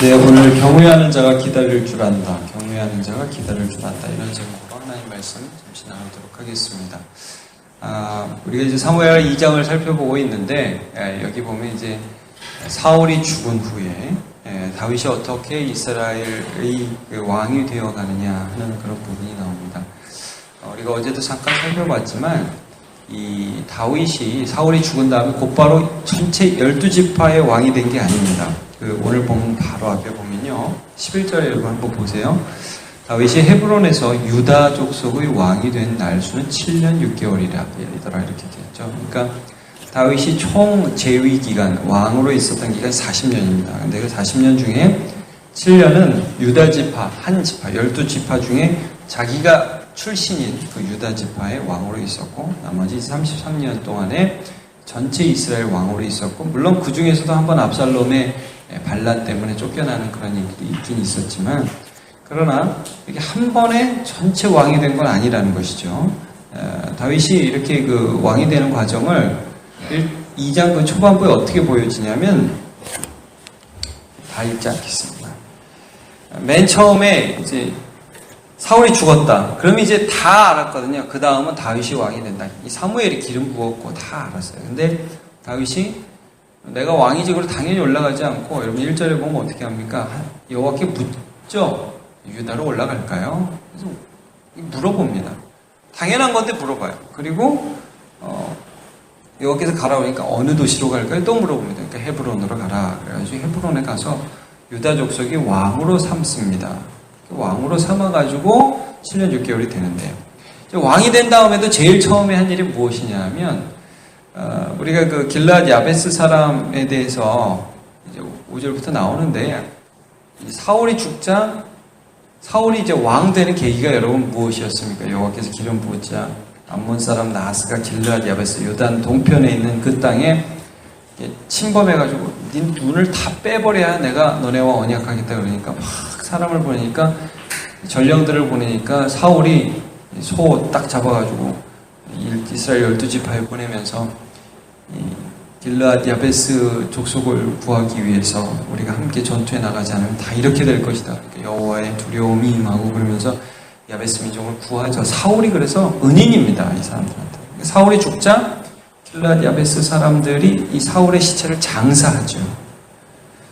네, 오늘 경외하는 자가 기다릴 줄 안다. 경외하는 자가 기다릴 줄 안다. 이런 제목으로 하나님 말씀 잠시 나누도록 하겠습니다. 우리가 이제 사무엘 2장을 살펴보고 있는데, 여기 보면 이제 사울이 죽은 후에 다윗이 어떻게 이스라엘의 그 왕이 되어가느냐 하는 그런 부분이 나옵니다. 우리가 어제도 잠깐 살펴봤지만, 이 다윗이 사울이 죽은 다음에 곧바로 전체 12지파의 왕이 된 게 아닙니다. 오늘 보면 바로 앞에 보면요, 11절에 여러분 한번 보세요. 다윗이 헤브론에서 유다 족속의 왕이 된 날수는 7년 6개월이라 이렇게 되었죠. 그러니까 다윗이 총 재위 기간, 왕으로 있었던 기간 40년입니다. 근데 그 40년 중에 7년은 유다 지파, 한 지파, 12지파 중에 자기가 출신인 그 유다 지파의 왕으로 있었고, 나머지 33년 동안에 전체 이스라엘 왕으로 있었고, 물론 그 중에서도 한번 압살롬의 반란 때문에 쫓겨나는 그런 일이 있긴 있었지만, 그러나 이게 한 번에 전체 왕이 된 건 아니라는 것이죠. 다윗이 이렇게 그 왕이 되는 과정을 2장 그 초반부에 어떻게 보여지냐면, 다 읽지 않겠습니다. 맨 처음에 이제 사울이 죽었다. 그러면 이제 다 알았거든요. 그 다음은 다윗이 왕이 된다. 이 사무엘이 기름 부었고 다 알았어요. 근데 다윗이 내가 왕위직으로 당연히 올라가지 않고, 여러분 1절에 보면 어떻게 합니까? 여호와께 묻죠. 유다로 올라갈까요? 그래서 물어봅니다. 당연한 건데 물어봐요. 그리고 여호와께서 가라고 하니까 어느 도시로 갈까요? 또 물어봅니다. 그러니까 헤브론으로 가라. 그래가지고 헤브론에 가서 유다 족속이 왕으로 삼습니다. 왕으로 삼아가지고 7년 6개월이 되는데요. 왕이 된 다음에도 제일 처음에 한 일이 무엇이냐 하면, 우리가 그 길르앗 야베스 사람에 대해서 이제 5절부터 나오는데, 사울이 죽자 사울이 이제 왕 되는 계기가 여러분 무엇이었습니까? 여호와께서 기름 부었자 암몬 사람 나하스가 길르앗 야베스 요단 동편에 있는 그 땅에 침범해가지고 네 눈을 다 빼버려야 내가 너네와 언약하겠다 그러니까 막 사람을 보내니까, 전령들을 보내니까 사울이 소 딱 잡아가지고 이스라엘 12지파에 보내면서 길르앗 야베스 족속을 구하기 위해서 우리가 함께 전투에 나가지 않으면 다 이렇게 될 것이다. 그러니까 여호와의 두려움이 임하고 그러면서 야베스 민족을 구하죠. 사울이 그래서 은인입니다. 이 사람들한테. 사울이 죽자 길르앗 야베스 사람들이 이 사울의 시체를 장사하죠.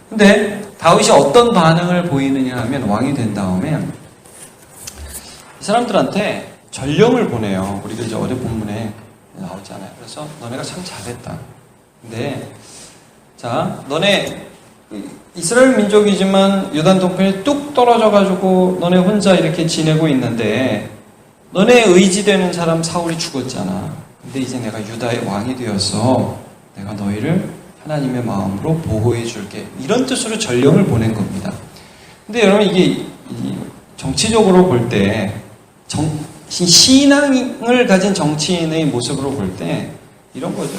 근데 다윗이 어떤 반응을 보이느냐 하면, 왕이 된 다음에 이 사람들한테 전령을 보내요. 우리가 이제 어제 본문에 나오잖아요. 그래서 너네가 참 잘했다. 근데 자, 너네 이스라엘 민족이지만 유단 동편에 뚝 떨어져가지고 너네 혼자 이렇게 지내고 있는데, 너네 의지되는 사람 사울이 죽었잖아. 근데 이제 내가 유다의 왕이 되어서 내가 너희를 하나님의 마음으로 보호해 줄게. 이런 뜻으로 전령을 보낸 겁니다. 근데 여러분 이게 정치적으로 볼 때, 신앙을 가진 정치인의 모습으로 볼 때 이런 거죠.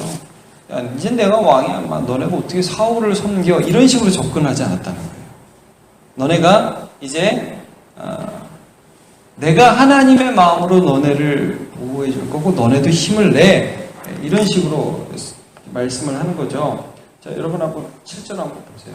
야, 이제 내가 왕이야. 너네가 어떻게 사울을 섬겨? 이런 식으로 접근하지 않았다는 거예요. 너네가 이제 내가 하나님의 마음으로 너네를 보호해 줄 거고 너네도 힘을 내. 이런 식으로 말씀을 하는 거죠. 자, 여러분 한번 7절 한번 보세요.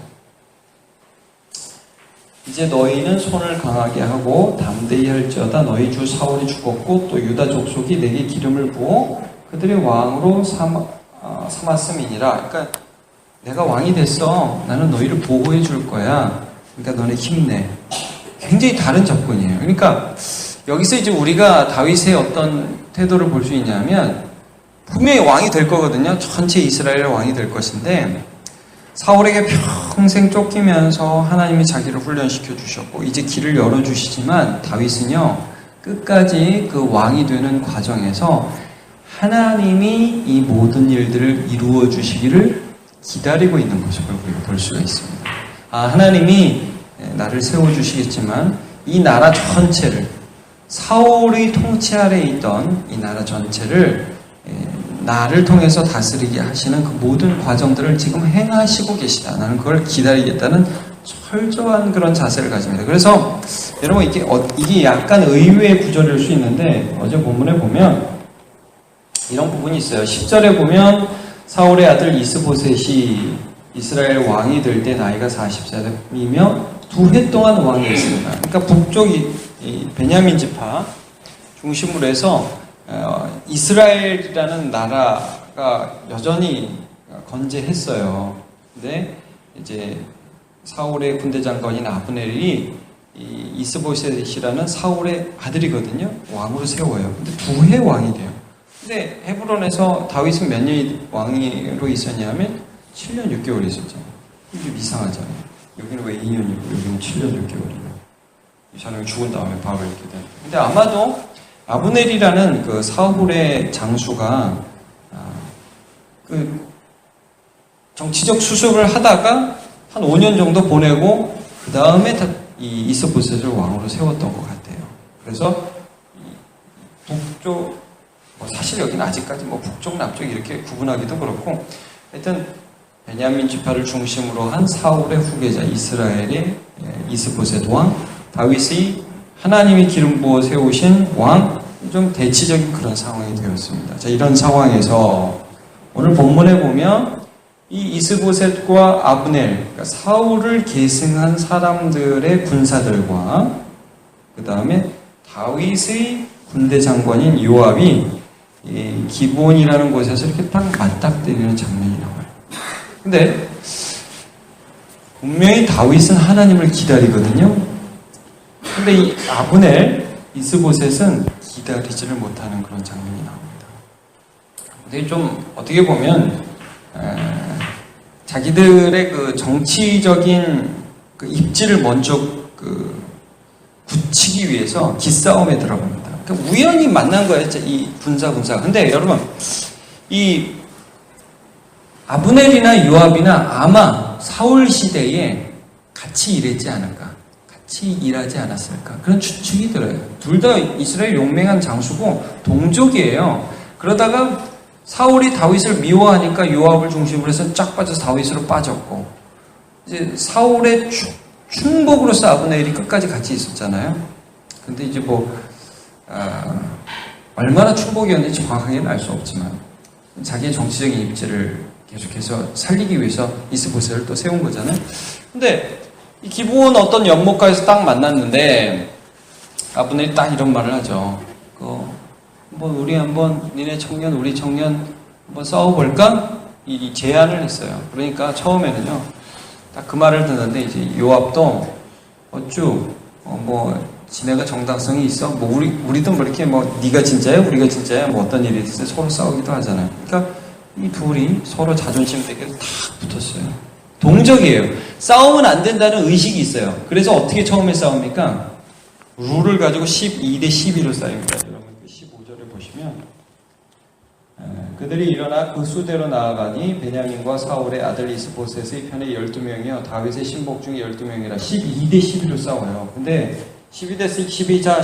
이제 너희는 손을 강하게 하고 담대히 할지어다. 너희 주 사울이 죽었고 또 유다 족속이 내게 기름을 부어 그들의 왕으로 삼았음이니라. 그러니까 내가 왕이 됐어. 나는 너희를 보호해 줄 거야. 그러니까 너네 힘내. 굉장히 다른 접근이에요. 그러니까 여기서 이제 우리가 다윗의 어떤 태도를 볼 수 있냐면, 분명히 왕이 될 거거든요. 전체 이스라엘의 왕이 될 것인데, 사울에게 평생 쫓기면서 하나님이 자기를 훈련시켜 주셨고 이제 길을 열어주시지만, 다윗은요 끝까지 그 왕이 되는 과정에서 하나님이 이 모든 일들을 이루어 주시기를 기다리고 있는 모습을 우리가 볼 수가 있습니다. 하나님이 나를 세워주시겠지만 이 나라 전체를, 사울의 통치 아래에 있던 이 나라 전체를 나를 통해서 다스리게 하시는 그 모든 과정들을 지금 행하시고 계시다. 나는 그걸 기다리겠다는 철저한 그런 자세를 가집니다. 그래서 여러분 이게 약간 의외의 구절일 수 있는데, 어제 본문에 보면 이런 부분이 있어요. 10절에 보면 사울의 아들 이스보셋이 이스라엘 왕이 될 때 나이가 40살이며 2해 동안 왕이 있습니다. 그러니까 북쪽이 베냐민 지파 중심으로 해서 이스라엘이라는 나라가 여전히 건재했어요. 근데 이제 사울의 군대 장관인 아브넬이 이 이스보셋이라는 사울의 아들이거든요. 왕으로 세워요. 근데 2해 왕이 돼요. 근데 헤브론에서 다윗은 몇 년 왕으로 있었냐면 7년 6개월 있었잖아요. 이게 좀 이상하잖아요. 여기는 왜 2년이고 여기는 7년 6개월이고 이 사람이 죽은 다음에 바로 이렇게 된. 근데 아마도 아브넬이라는 그 사울의 장수가 그 정치적 수습을 하다가 한 5년 정도 보내고 그 다음에 이 이스보셋을 왕으로 세웠던 것 같아요. 그래서 북쪽 사실 여기는 아직까지 북쪽 남쪽 이렇게 구분하기도 그렇고 하여튼 베냐민 지파를 중심으로 한 사울의 후계자 이스라엘의 이스보셋 왕, 다윗의 하나님이 기름 부어 세우신 왕, 좀 대치적인 그런 상황이 되었습니다. 자, 이런 상황에서 오늘 본문에 보면 이 이스보셋과 아브넬, 그러니까 사울을 계승한 사람들의 군사들과 그 다음에 다윗의 군대 장관인 요압이 기브온이라는 곳에서 이렇게 딱 맞닥뜨리는 장면이 나와요. 근데 분명히 다윗은 하나님을 기다리거든요. 근데 이 아브넬, 이스보셋은 기다리지를 못하는 그런 장면이 나옵니다. 근데 좀 어떻게 보면 자기들의 그 정치적인 그 입지를 먼저 그 굳히기 위해서 기싸움에 들어갑니다. 그러니까 우연히 만난 거예요, 이 군사. 근데 여러분, 이 아브넬이나 요압이나 아마 사울 시대에 같이 일했지 않을까, 같이 일하지 않았을까, 그런 추측이 들어요. 둘 다 이스라엘 용맹한 장수고 동족이에요. 그러다가 사울이 다윗을 미워하니까 요압을 중심으로 해서 쫙 빠져서 다윗으로 빠졌고, 이제 사울의 충복으로서 아브넬이 끝까지 같이 있었잖아요. 근데 이제 얼마나 충복이었는지 정확하게는 알 수 없지만 자기의 정치적인 입지를 계속해서 살리기 위해서 이스보셋을 또 세운 거잖아요. 근데 이 기브온 어떤 연못가에서 딱 만났는데 아브넬이 딱 이런 말을 하죠. 우리 한번 니네 청년 우리 청년 한번 싸워볼까? 이 제안을 했어요. 그러니까 처음에는요 딱 그 말을 듣는데 이제 요압도 지네가 정당성이 있어? 우리도 이렇게 네가 진짜야? 우리가 진짜야? 어떤 일이 있어요? 서로 싸우기도 하잖아요. 그러니까 이 둘이 서로 자존심 되게 탁 붙었어요. 동적이에요. 싸우면 안 된다는 의식이 있어요. 그래서 어떻게 처음에 싸웁니까? 룰을 가지고 12대 12로 싸웁니다. 여러분 15절에 보시면 그들이 일어나 그 수대로 나아가니 베냐민과 사울의 아들 이스보셋의 편에 12명이요 다윗의 신복 중에 12명이라 12대 12로 싸워요. 근데 12대 12 자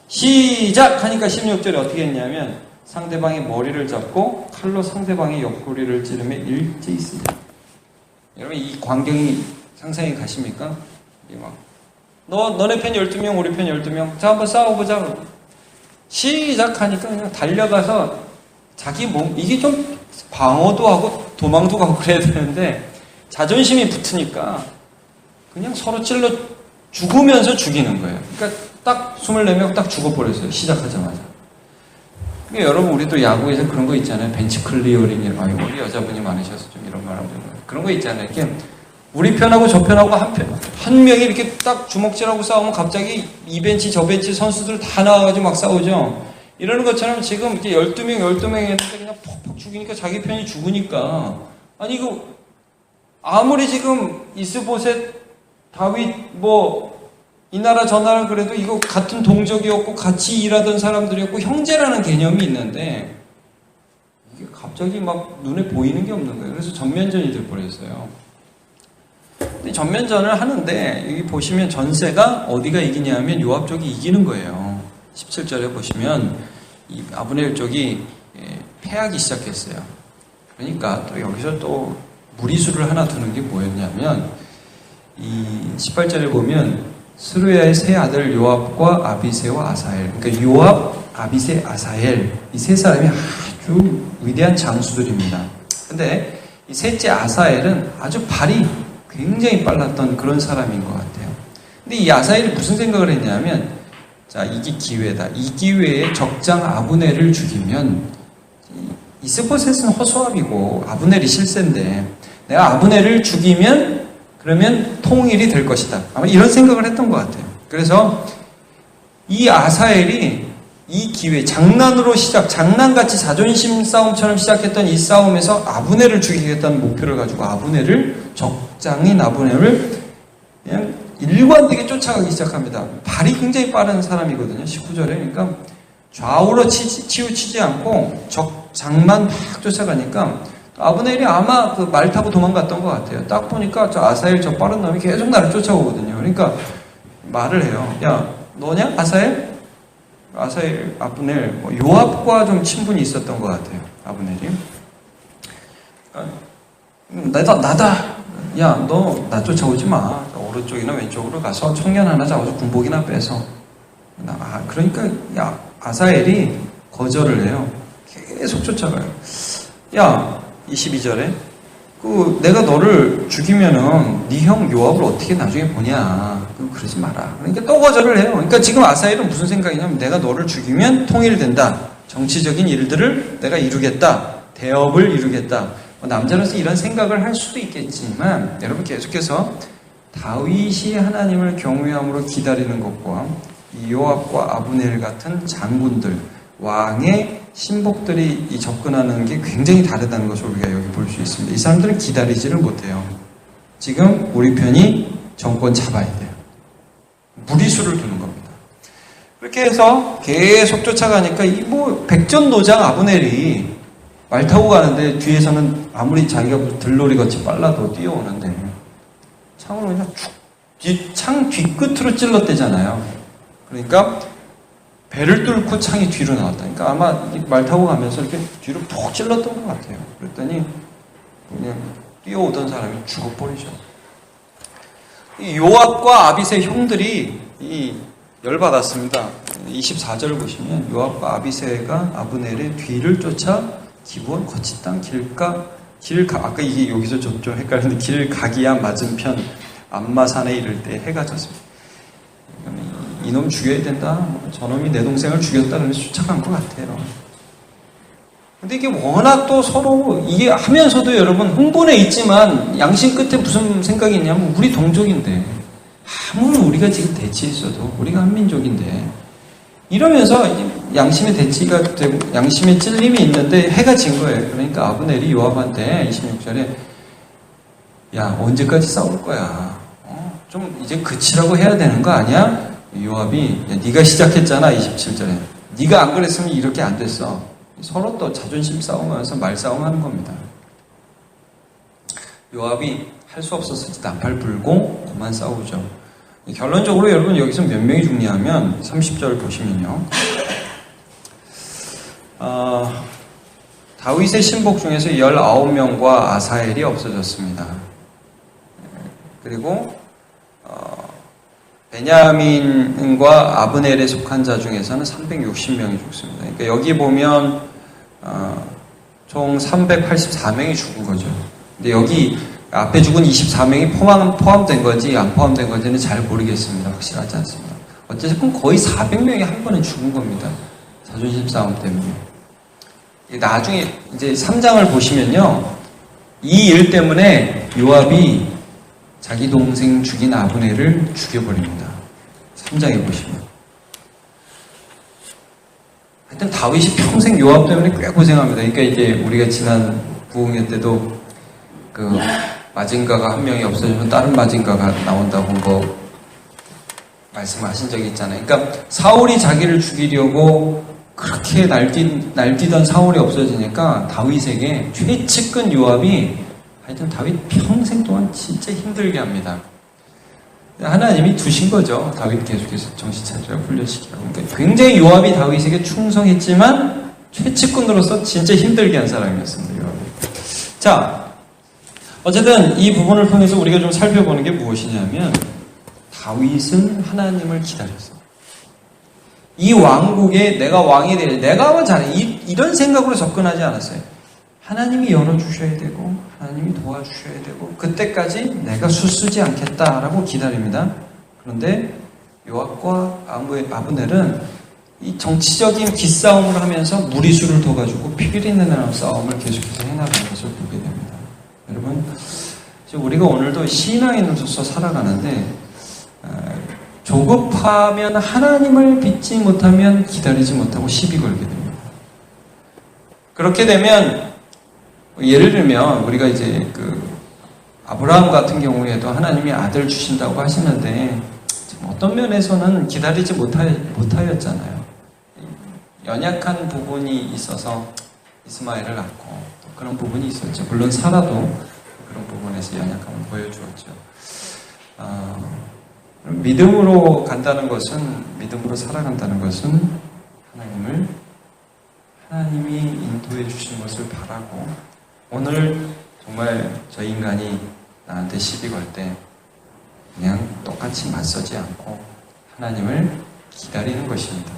시작하니까 16절에 어떻게 했냐면 상대방의 머리를 잡고 칼로 상대방의 옆구리를 찌르며 일제히 쓰자. 여러분 이 광경이 상상이 가십니까? 너네 편 12명 우리 편 12명 자 한번 싸워보자. 시작하니까 그냥 달려가서 자기 몸 이게 좀 방어도 하고 도망도 가고 그래야 되는데 자존심이 붙으니까 그냥 서로 찔러 죽으면서 죽이는 거예요. 그러니까 딱 24명 딱 죽어버렸어요. 시작하자마자. 그러니까 여러분 우리도 야구에서 그런 거 있잖아요. 벤치 클리어링이라고. 우리 여자분이 많으셔서 좀 이런 말 하면 그런 거 있잖아요. 이렇게 우리 편하고 저 편하고 한 명이 이렇게 딱 주먹질하고 싸우면 갑자기 이 벤치 저 벤치 선수들 다 나와가지고 막 싸우죠. 이러는 것처럼 지금 이렇게 12명 했는데 그냥 퍽퍽 죽이니까 자기 편이 죽으니까. 아니, 이거, 아무리 지금 이스보셋, 다윗, 이 나라 저 나라 그래도 이거 같은 동족이었고 같이 일하던 사람들이었고 형제라는 개념이 있는데 이게 갑자기 막 눈에 보이는 게 없는 거예요. 그래서 전면전이 돼버렸어요. 근데 전면전을 하는데 여기 보시면 전세가 어디가 이기냐면 요압 쪽이 이기는 거예요. 17절에 보시면 이 아브넬 쪽이 패하기 시작했어요. 그러니까 또 여기서 또 무리수를 하나 두는 게 뭐였냐면 이 18절에 보면 스루야의 세 아들 요압과 아비새와 아사엘, 그러니까 요압, 아비새, 아사엘 이 세 사람이 아주 위대한 장수들입니다. 근데 이 셋째 아사엘은 아주 발이 굉장히 빨랐던 그런 사람인 것 같아요. 근데 이 아사엘이 무슨 생각을 했냐면, 자, 이게 기회다. 이 기회에 적장 아브넬을 죽이면, 이스보셋은 허수아비고 아브넬이 실세인데, 내가 아브넬을 죽이면 그러면 통일이 될 것이다. 아마 이런 생각을 했던 것 같아요. 그래서 이 아사엘이 이 기회, 장난같이 자존심 싸움처럼 시작했던 이 싸움에서 아브넬을 죽이겠다는 목표를 가지고 적장인 아브넬을 그냥 일관되게 쫓아가기 시작합니다. 발이 굉장히 빠른 사람이거든요. 19절에. 그러니까 좌우로 치우치지 않고 장만 막 쫓아가니까 아브넬이 아마 그 말 타고 도망갔던 것 같아요. 딱 보니까 저 아사엘 저 빠른 놈이 계속 나를 쫓아오거든요. 그러니까 말을 해요. 야, 너냐? 아사엘, 아브넬, 요압과 좀 친분이 있었던 것 같아요. 아브넬이. 나다. 야, 너 나 쫓아오지 마. 오른쪽이나 왼쪽으로 가서 청년 하나 잡아서 군복이나 빼서. 그러니까 야, 아사엘이 거절을 해요. 계속 쫓아가요. 야, 22절에 내가 너를 죽이면은 네 형 요압을 어떻게 나중에 보냐. 그러지 마라. 그러니까 또 거절을 해요. 그러니까 지금 아사엘은 무슨 생각이냐면, 내가 너를 죽이면 통일된다. 정치적인 일들을 내가 이루겠다. 대업을 이루겠다. 남자로서 이런 생각을 할 수도 있겠지만, 여러분 계속해서 다윗이 하나님을 경외함으로 기다리는 것과 이 요압과 아브넬 같은 장군들, 왕의 신복들이 접근하는 게 굉장히 다르다는 것을 우리가 여기 볼 수 있습니다. 이 사람들은 기다리지를 못해요. 지금 우리 편이 정권 잡아야 돼요. 무리수를 두는 겁니다. 그렇게 해서 계속 쫓아가니까 백전노장 아브넬이 말 타고 가는데 뒤에서는 아무리 자기가 들놀이같이 빨라도 뛰어오는데 창으로 그냥 창 뒤끝으로 찔렀대잖아요. 그러니까 배를 뚫고 창이 뒤로 나왔다. 그러니까 아마 말 타고 가면서 이렇게 뒤로 푹 찔렀던 것 같아요. 그랬더니 그냥 뛰어오던 사람이 죽어버리죠. 이 요압과 아비새 형들이 열받았습니다. 24절 보시면 요압과 아비새가 아브넬의 뒤를 쫓아 기브온 거친 땅 아까 이게 여기서 좀 헷갈리는데 길가기야 맞은편 암마산에 이를 때 해가 졌습니다. 이놈 죽여야 된다. 저놈이 내 동생을 죽였다. 그러면서 쫓아간 것 같아요. 근데 이게 워낙 또 서로 이게 하면서도 여러분 흥분해 있지만 양심 끝에 무슨 생각이 있냐면, 우리 동족인데 아무리 우리가 지금 대치에 있어도 우리가 한민족인데 이러면서 양심의 대치가 되고 양심의 찔림이 있는데 해가 진 거예요. 그러니까 아브넬이 요압한테 26절에 야, 언제까지 싸울 거야? 좀 이제 그치라고 해야 되는 거 아니야? 요압이 야, 네가 시작했잖아. 27절에 네가 안 그랬으면 이렇게 안 됐어. 서로 또 자존심 싸움하면서 말싸움하는 겁니다. 요압이 할 수 없어서 나팔 불고 그만 싸우죠. 결론적으로 여러분 여기서 몇 명이 죽냐면 30절 보시면요. 다윗의 신복 중에서 19명과 아사엘이 없어졌습니다. 그리고 베냐민과 아브넬에 속한 자 중에서는 360명이 죽습니다. 그러니까 여기 보면 총 384명이 죽은 거죠. 근데 여기 앞에 죽은 24명이 포함된 건지 안 포함된 건지는 잘 모르겠습니다. 확실하지 않습니다. 어쨌든 거의 400명이 한 번에 죽은 겁니다. 자존심 싸움 때문에. 나중에 이제 3장을 보시면요. 이 일 때문에 요압이 자기 동생 죽인 아브넬을 죽여버립니다. 3장에 보시면. 하여튼 다윗이 평생 요압 때문에 꽤 고생합니다. 그러니까 이제 우리가 지난 부흥회 때도 마징가가 한 명이 없어지면 다른 마징가가 나온다고 말씀하신 적이 있잖아요. 그러니까 사울이 자기를 죽이려고 그렇게 날뛰던 사울이 없어지니까 다윗에게 최측근 요압이 하여튼 다윗 평생 동안 진짜 힘들게 합니다. 하나님이 두신 거죠. 다윗 계속해서 정신 차리라고 훈련시키라고. 그러니까 굉장히 요압이 다윗에게 충성했지만 최측근으로서 진짜 힘들게 한 사람이었습니다. 요압이. 자, 어쨌든 이 부분을 통해서 우리가 좀 살펴보는 게 무엇이냐면, 다윗은 하나님을 기다렸어. 이 왕국에 내가 왕이 되려, 내가 하면 잘해. 이런 생각으로 접근하지 않았어요. 하나님이 열어주셔야 되고 하나님이 도와주셔야 되고 그때까지 내가 수쓰지 않겠다라고 기다립니다. 그런데 요압과 아브넬은 이 정치적인 기싸움을 하면서 무리수를 둬가지고 피리는 싸움을 계속해서 해나가는 것을 보게 됩니다. 여러분, 우리가 오늘도 신앙인으로서 살아가는데 조급하면 하나님을 믿지 못하면 기다리지 못하고 시비 걸게 됩니다. 그렇게 되면 예를 들면 우리가 이제 아브라함 같은 경우에도 하나님이 아들 주신다고 하시는데 어떤 면에서는 기다리지 못하였잖아요. 연약한 부분이 있어서 이스마엘을 낳고 또 그런 부분이 있었죠. 물론 사라도 그런 부분에서 연약함을 보여주었죠. 믿음으로 간다는 것은, 믿음으로 살아간다는 것은 하나님이 인도해 주신 것을 바라고, 오늘 정말 저 인간이 나한테 시비 걸 때 그냥 똑같이 맞서지 않고 하나님을 기다리는 것입니다.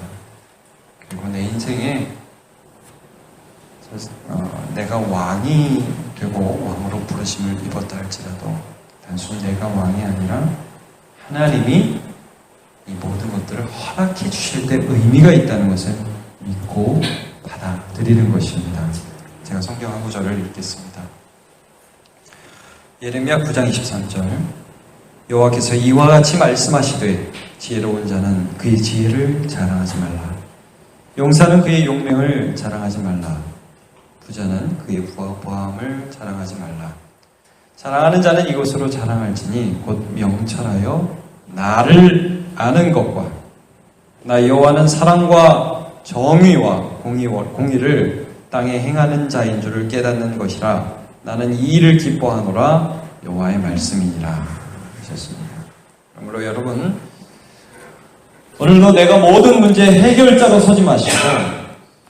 그리고 내 인생에 내가 왕이 되고 왕으로 부르심을 입었다 할지라도 단순히 내가 왕이 아니라 하나님이 이 모든 것들을 허락해 주실 때 의미가 있다는 것을 믿고 받아들이는 것입니다. 제가 성경 한 구절을 읽겠습니다. 예레미야 9장 23절. 여호와께서 이와 같이 말씀하시되 지혜로운 자는 그의 지혜를 자랑하지 말라. 용사는 그의 용맹을 자랑하지 말라. 부자는 그의 부함을 자랑하지 말라. 자랑하는 자는 이것으로 자랑할지니 곧 명철하여 나를 아는 것과 나 여호와는 사랑과 정의와 공의를 땅에 행하는 자인 줄을 깨닫는 것이라. 나는 이 일을 기뻐하노라. 여호와의 말씀이니라 하셨습니다. 그러므로 여러분, 오늘도 내가 모든 문제의 해결자로 서지 마시고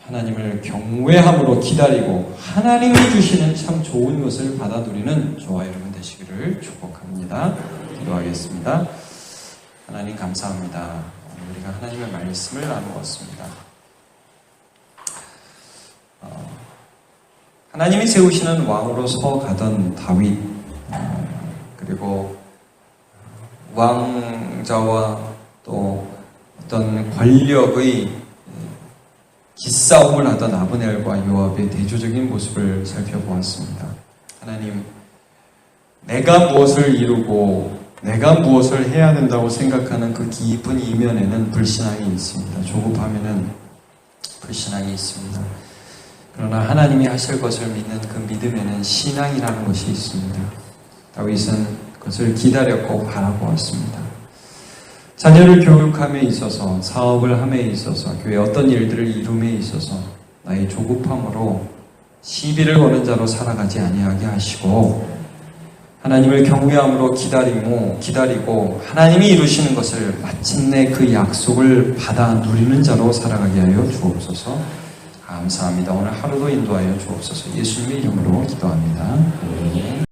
하나님을 경외함으로 기다리고 하나님이 주시는 참 좋은 것을 받아 누리는 저와 여러분 되시기를 축복합니다. 기도하겠습니다. 하나님 감사합니다. 오늘 우리가 하나님의 말씀을 나누었습니다. 하나님이 세우시는 왕으로서 가던 다윗, 그리고 왕자와 또 어떤 권력의 기싸움을 하던 아브넬과 요압의 대조적인 모습을 살펴보았습니다. 하나님, 내가 무엇을 이루고 내가 무엇을 해야 된다고 생각하는 그 깊은 이면에는 불신앙이 있습니다. 조급하면은 불신앙이 있습니다. 그러나 하나님이 하실 것을 믿는 그 믿음에는 신앙이라는 것이 있습니다. 다윗은 그것을 기다렸고 바라보았습니다. 자녀를 교육함에 있어서, 사업을 함에 있어서, 교회 어떤 일들을 이룸에 있어서 나의 조급함으로 시비를 거는 자로 살아가지 아니하게 하시고 하나님을 경외함으로 기다리고 하나님이 이루시는 것을 마침내 그 약속을 받아 누리는 자로 살아가게 하여 주옵소서. 감사합니다. 오늘 하루도 인도하여 주옵소서. 예수님의 이름으로 기도합니다.